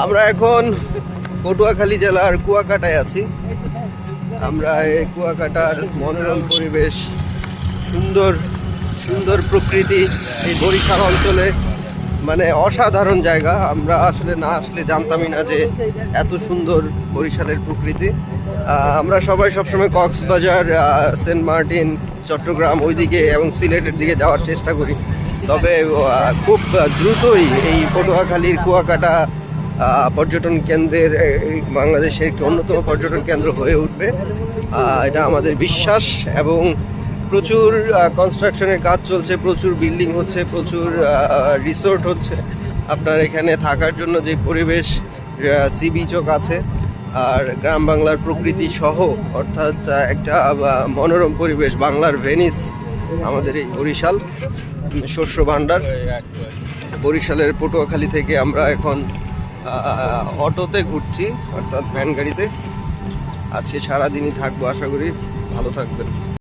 আমরা এখন পটুয়াখালী জেলার কুয়াকাটায় আছি। আমরা এই কুয়াকাটার মনোরম পরিবেশ, সুন্দর সুন্দর প্রকৃতি, এই বরিশাল অঞ্চলে মানে অসাধারণ জায়গা। আমরা আসলে না আসলে জানতামই না যে এত সুন্দর বরিশালের প্রকৃতি। আমরা সবাই সবসময় কক্সবাজার, সেন্ট মার্টিন, চট্টগ্রাম ওইদিকে এবং সিলেটের দিকে যাওয়ার চেষ্টা করি, তবে খুব দ্রুতই এই পটুয়াখালীর কুয়াকাটা পর্যটন কেন্দ্রের বাংলাদেশের একটি অন্যতম পর্যটন কেন্দ্র হয়ে উঠবে, এটা আমাদের বিশ্বাস। এবং প্রচুর কনস্ট্রাকশনের কাজ চলছে, প্রচুর বিল্ডিং হচ্ছে, প্রচুর রিসোর্ট হচ্ছে। আপনার এখানে থাকার জন্য যে পরিবেশ, সি বিচও আছে, আর গ্রাম বাংলার প্রকৃতি সহ, অর্থাৎ একটা মনোরম পরিবেশ, বাংলার ভেনিস আমাদের এই বরিশাল শস্য ভাণ্ডার। বরিশালের পটুয়াখালী থেকে আমরা এখন অটোতে ঘুরছি, অর্থাৎ ভ্যান গাড়িতে। আজকে সারাদিনই থাকবো, আশা করি ভালো থাকবেন।